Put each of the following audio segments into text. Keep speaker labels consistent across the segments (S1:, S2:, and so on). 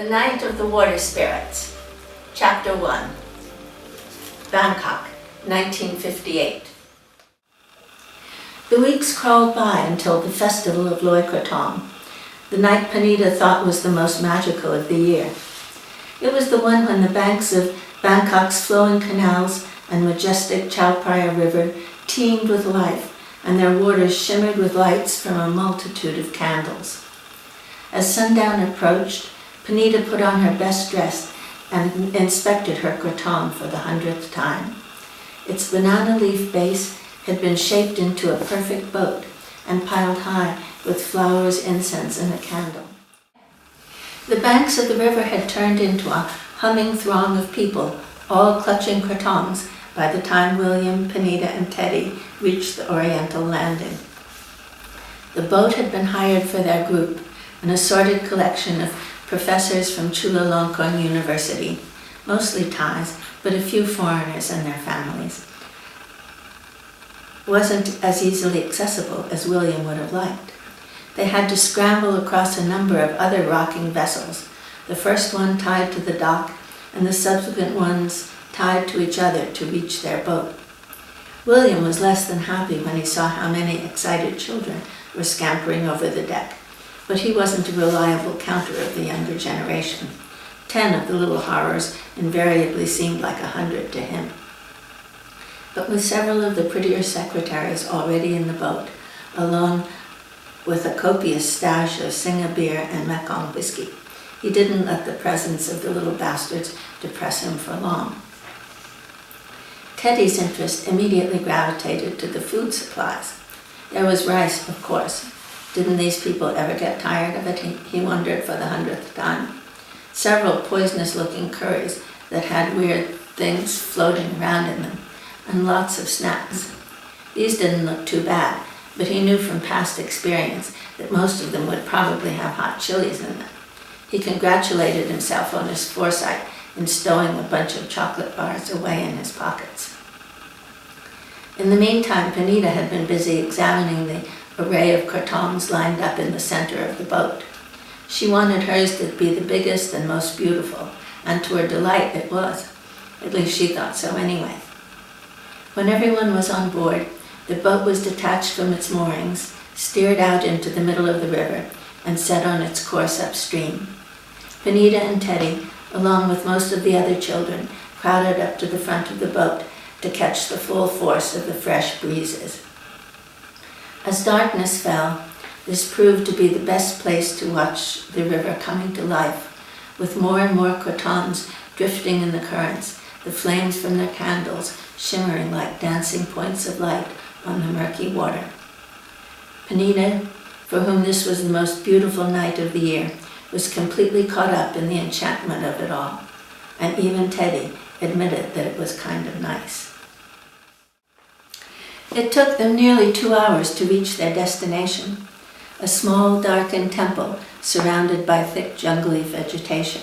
S1: Night of the Water Spirits, Chapter 1, Bangkok, 1958. The weeks crawled by until the festival of Loy Krathong, the night Panida thought was the most magical of the year. It was the one when the banks of Bangkok's flowing canals and majestic Chao Phraya River teemed with life, and their waters shimmered with lights from a multitude of candles. As sundown approached, Panida put on her best dress and inspected her krathong for the 100th time. Its banana leaf base had been shaped into a perfect boat and piled high with flowers, incense, and a candle. The banks of the river had turned into a humming throng of people, all clutching krathongs by the time William, Panida, and Teddy reached the Oriental landing. The boat had been hired for their group, an assorted collection of professors from Chulalongkorn University, mostly Thais, but a few foreigners and their families. Wasn't as easily accessible as William would have liked. They had to scramble across a number of other rocking vessels, the first one tied to the dock and the subsequent ones tied to each other to reach their boat. William was less than happy when he saw how many excited children were scampering over the deck, but he wasn't a reliable counter of the younger generation. 10 of the little horrors invariably seemed like 100 to him. But with several of the prettier secretaries already in the boat, along with a copious stash of Singha beer and Mekong whiskey, he didn't let the presence of the little bastards depress him for long. Teddy's interest immediately gravitated to the food supplies. There was rice, of course. Didn't these people ever get tired of it, he wondered for the 100th time. Several poisonous-looking curries that had weird things floating around in them, and lots of snacks. These didn't look too bad, but he knew from past experience that most of them would probably have hot chilies in them. He congratulated himself on his foresight in stowing a bunch of chocolate bars away in his pockets. In the meantime, Panida had been busy examining the array of krathongs lined up in the center of the boat. She wanted hers to be the biggest and most beautiful, and to her delight it was. At least she thought so anyway. When everyone was on board, the boat was detached from its moorings, steered out into the middle of the river, and set on its course upstream. Panida and Teddy, along with most of the other children, crowded up to the front of the boat to catch the full force of the fresh breezes. As darkness fell, this proved to be the best place to watch the river coming to life, with more and more krathongs drifting in the currents, the flames from their candles shimmering like dancing points of light on the murky water. Panida, for whom this was the most beautiful night of the year, was completely caught up in the enchantment of it all, and even Teddy admitted that it was kind of nice. It took them nearly 2 hours to reach their destination, a small, darkened temple surrounded by thick, jungly vegetation.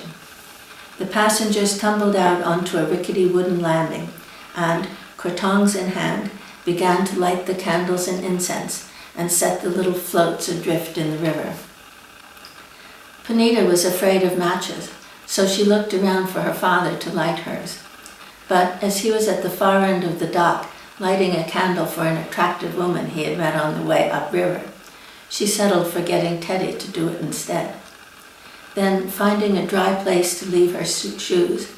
S1: The passengers tumbled out onto a rickety wooden landing and, krathongs in hand, began to light the candles and incense and set the little floats adrift in the river. Panida was afraid of matches, so she looked around for her father to light hers. But as he was at the far end of the dock, lighting a candle for an attractive woman he had met on the way upriver, she settled for getting Teddy to do it instead. Then, finding a dry place to leave her shoes,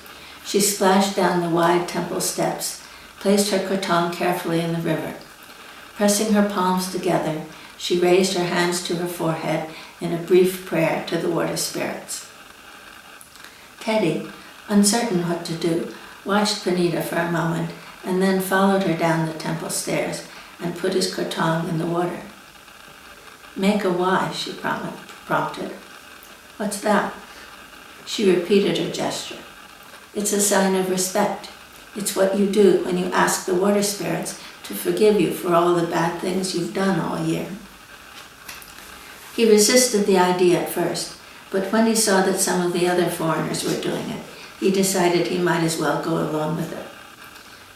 S1: she splashed down the wide temple steps, placed her krathong carefully in the river. Pressing her palms together, she raised her hands to her forehead in a brief prayer to the water spirits. Teddy, uncertain what to do, watched Panida for a moment and then followed her down the temple stairs and put his krathong in the water. "Make a Y," she prompted. "What's that?" She repeated her gesture. "It's a sign of respect. It's what you do when you ask the water spirits to forgive you for all the bad things you've done all year." He resisted the idea at first, but when he saw that some of the other foreigners were doing it, he decided he might as well go along with it.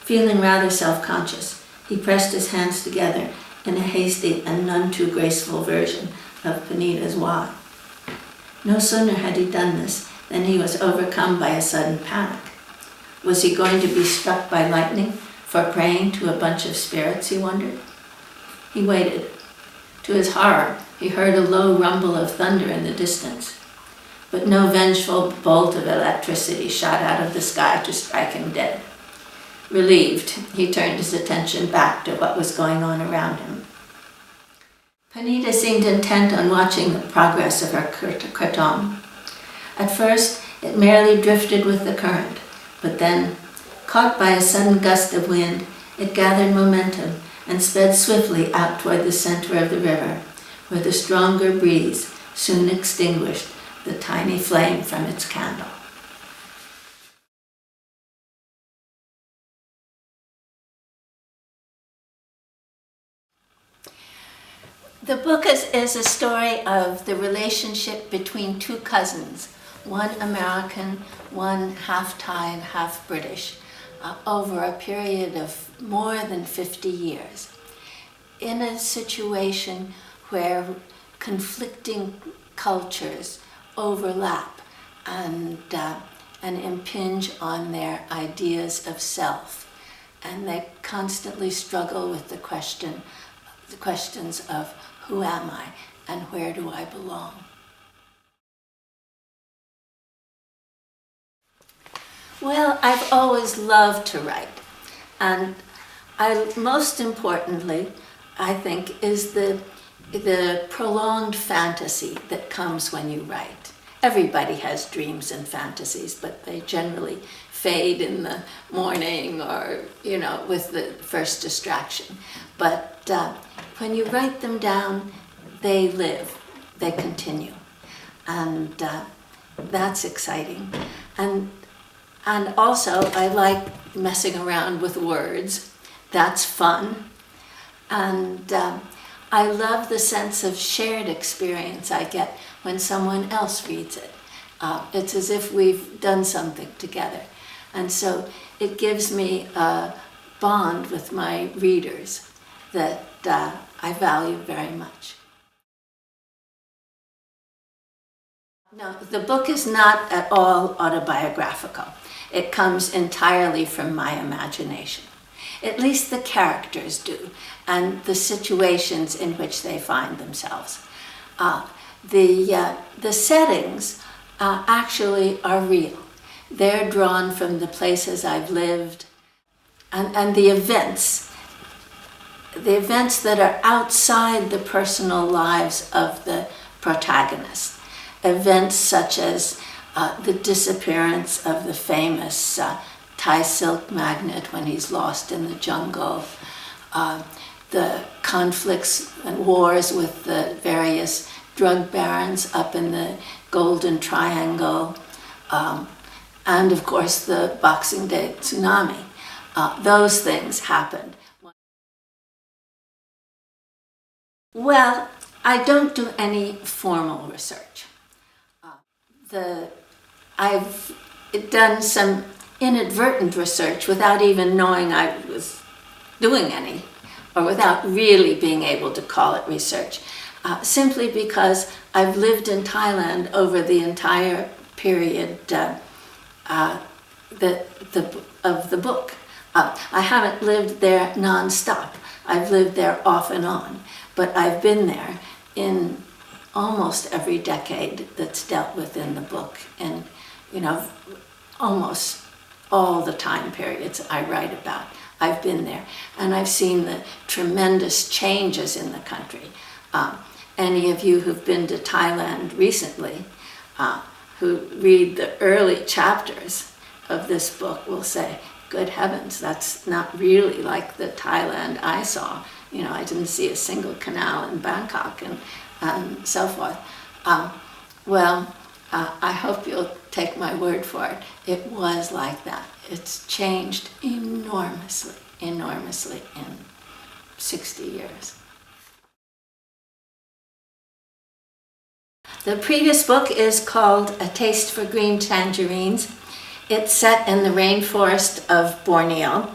S1: Feeling rather self-conscious, he pressed his hands together in a hasty and none too graceful version of Panida's Y. No sooner had he done this Then he was overcome by a sudden panic. Was he going to be struck by lightning for praying to a bunch of spirits, he wondered? He waited. To his horror, he heard a low rumble of thunder in the distance. But no vengeful bolt of electricity shot out of the sky to strike him dead. Relieved, he turned his attention back to what was going on around him. Panita seemed intent on watching the progress of her kratom. At first, it merely drifted with the current, but then, caught by a sudden gust of wind, it gathered momentum and sped swiftly out toward the center of the river, where the stronger breeze soon extinguished the tiny flame from its candle. The book is a story of the relationship between two cousins, one American, one half Thai and half British, over a period of more than 50 years, in a situation where conflicting cultures overlap and impinge on their ideas of self, and they constantly struggle with the questions of who am I and where do I belong. Well, I've always loved to write, and most importantly, I think, is the prolonged fantasy that comes when you write. Everybody has dreams and fantasies, but they generally fade in the morning or, with the first distraction. But when you write them down, they live, they continue. And that's exciting. And also, I like messing around with words. That's fun. And I love the sense of shared experience I get when someone else reads it. It's as if we've done something together. And so it gives me a bond with my readers that I value very much. No, the book is not at all autobiographical. It comes entirely from my imagination. At least the characters do, and the situations in which they find themselves. The settings actually are real. They're drawn from the places I've lived, and the events that are outside the personal lives of the protagonists. Events such as the disappearance of the famous Thai silk magnate when he's lost in the jungle, the conflicts and wars with the various drug barons up in the Golden Triangle, and of course the Boxing Day tsunami. Those things happened. Well, I don't do any formal research. I've done some inadvertent research without even knowing I was doing any, or without really being able to call it research, simply because I've lived in Thailand over the entire period of the book. I haven't lived there non-stop. I've lived there off and on, but I've been there in almost every decade that's dealt with in the book, and almost all the time periods I write about. I've been there, and I've seen the tremendous changes in the country. Any of you who've been to Thailand recently, who read the early chapters of this book will say, good heavens, that's not really like the Thailand I saw. I didn't see a single canal in Bangkok and so forth. I hope you'll take my word for it. It was like that. It's changed enormously in 60 years. The previous book is called A Taste for Green Tangerines. It's set in the rainforest of Borneo.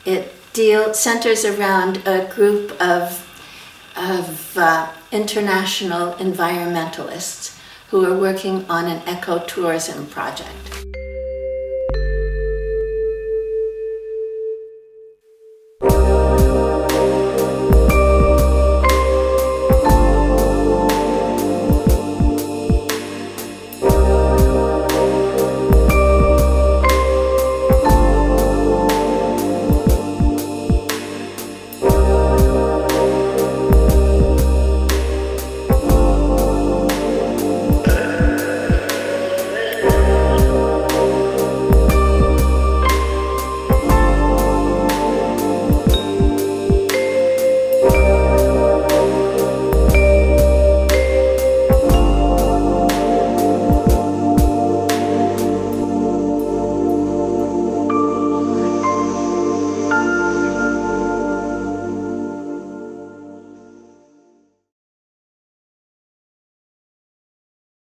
S1: It centers around a group of international environmentalists who are working on an ecotourism project.